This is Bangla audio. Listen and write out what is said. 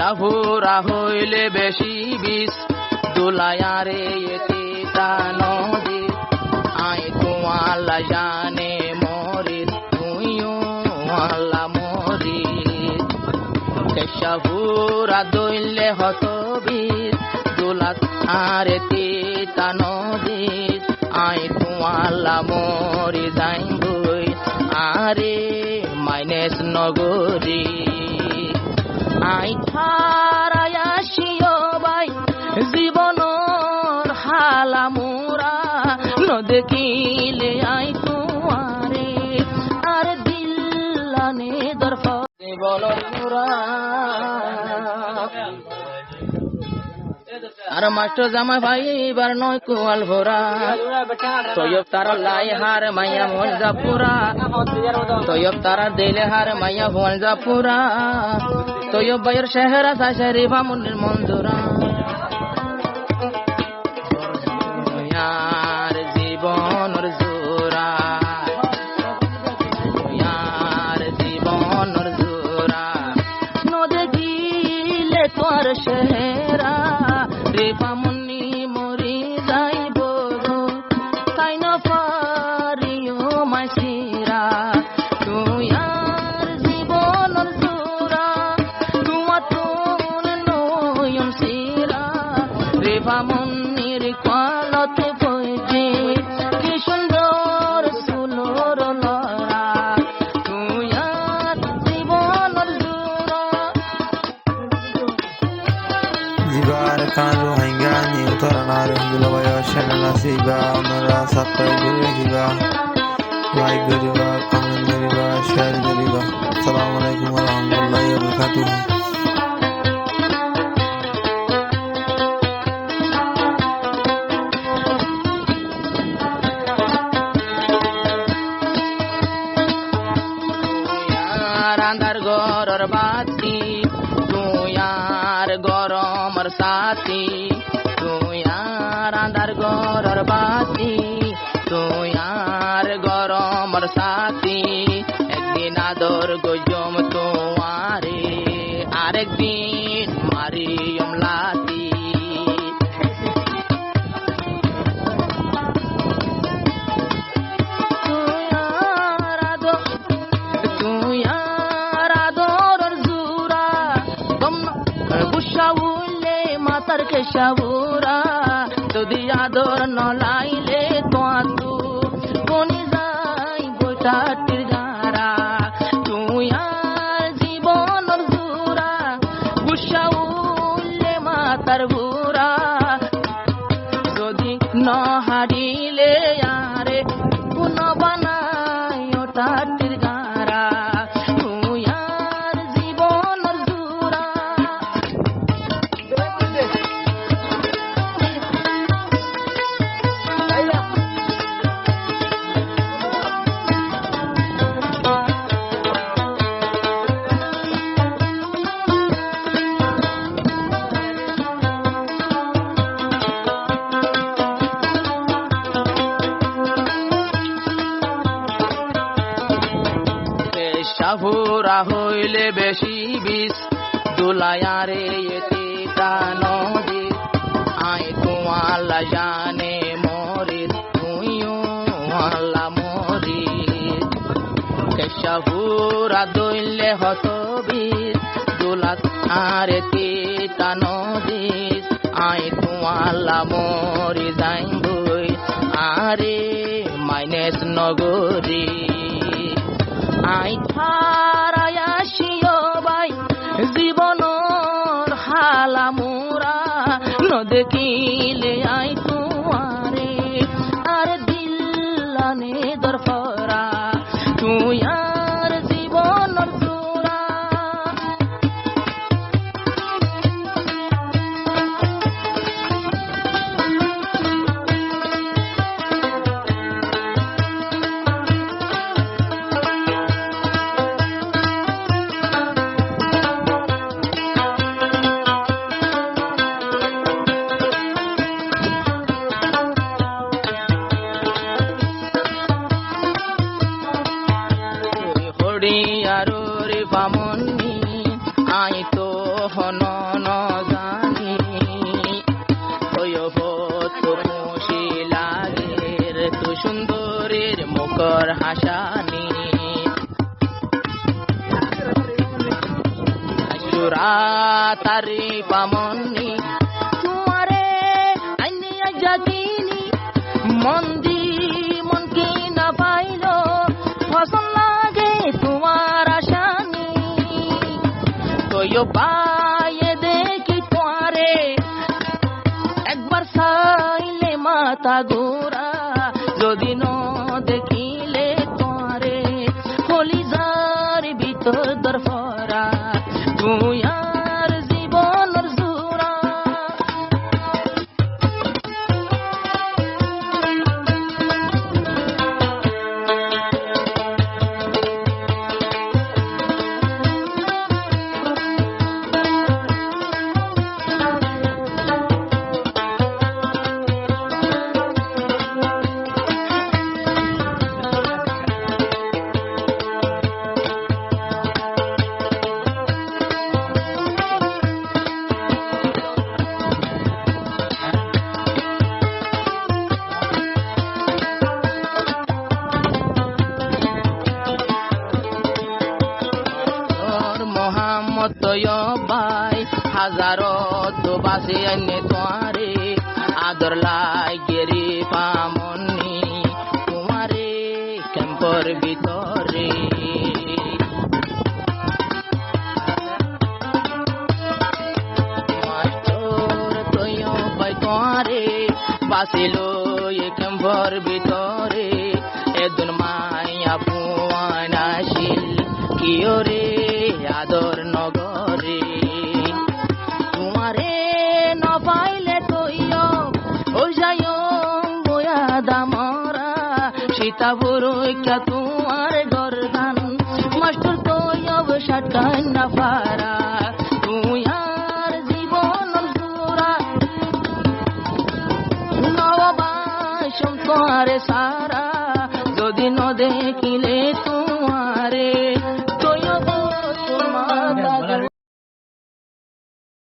কেশাভুরা হইলে বেশি বিষ দুলায়ারে এতে তা নদী আই তোমাল্লা জানে মরি তুইও আল্লাহ মরি কেশাভুরা দইলে হত বিষ দুলাত আরে তা নদী আই তোমাল্লা মরি যাইবই আরে মাইনেস নগরী আই থারায় আসিও বাই জীবনর হালা মোরা নদেখিলে আই তোমারে আর দিল্লানে দরফ জীবনর মোরা আর মাস্টার জামাই ভাই এবার নয় কুয়াল ভরা তৈব তারা লাই হার মাইয়া ভন জাপুরা তৈব তারা দিলে হার মাইয়া ভন জাপুরা তৈব বাইর শহরা সা শরীফা মুনির মঞ্জুরা ইয়ার জীবনর জোরা ইয়ার জীবনর জোরা নদে গিলে তোর শহরা রেপা মুন্নি মরি যাইব তাই না পারিও মাসিরা তুই আর জীবনের জোরা তোমার তোর নয়ন সিরা রেপা মুন্নির কালতে পড়ছে কি সুন্দর সুলোর লরা তুই আর জীবনের জোরা জিবার কানু হাঙ্গানি উতরানার হিন্দুলা বায়া চ্যানেল সিবা আমরা সাবস্ক্রাইব করে রাখিবা লাইক করিবা কমেন্ট করিবা শেয়ার করিবা আসসালামু আলাইকুম ওয়া রাহমাতুল্লাহি ওয়া বারাকাতুহু আন্ধার গরর বাতি তুই আর গরমর সাথী তুই আর আন্ধার গরর বাতি তুই আর গরমর সাথী একদিন আদর গজম তোমারে আরেকদিন মারিয়ম লাতি মাতার কেশাভুরা যদি আদর নলাইলে তো বনি যাই বইটাটির গারা তুই আর জীবনর জোরা গুসা উল্লে মাতার ভুরা যদি ন হারিলে আরে পুন বানাই ওটাটির গারা তুই আর জীবনর জোরা কেশাভুরা হইলে বেশি বিষ দুলায়ারে এতে তা নদী আই তোমাল্লা জানে মরি তুইও আল্লাহ মরি কেশাভুরা দইলে হত বিষ দুলাত আরে তা নদী আই তোমাল্লা মরি যাইবই আরে মাইনেস নগরী আই থারায় আসিও বাই জীবনর হালা মোরা নদেখিলে আই তোমারে আর দিল্লানে দরফরা তুই আর জীবনর জোরা হরি আর রে বামনি আই তো হন কর হাসানি সুরা তারি পামনি তোমারে আইনি জাতিনি মন্দি মনকে না পাইল ফসল লাগে তোমার আশানি তোয় পায়ে দেখি তোরে একবার সাইলে মাথা গোরা যদি ন দেখিলে তোরে কলিজার ভিতর দরফরা তুই আর জীবনের জোড়া ভাই হাজারো তো বাসে আনে তোরে আদর লাগেরি পামনি তোমারে ক্যাম্পর ভিতরে মাস্টর তোয় পাই তোরে বাসিল ক্যাম্পর ভিতরে এদুন মায়া পুয়ান আসিল কিয়রে আদর নগরে তোমারে ন পাইলে তৈয় ও যায় বয়া দামরা সীতা বরৈকা তোমার গরদান মাস্টার তৈয় বসাটকান না পারা তুই আর জীবন জোড়া নবাসম তোমারে সা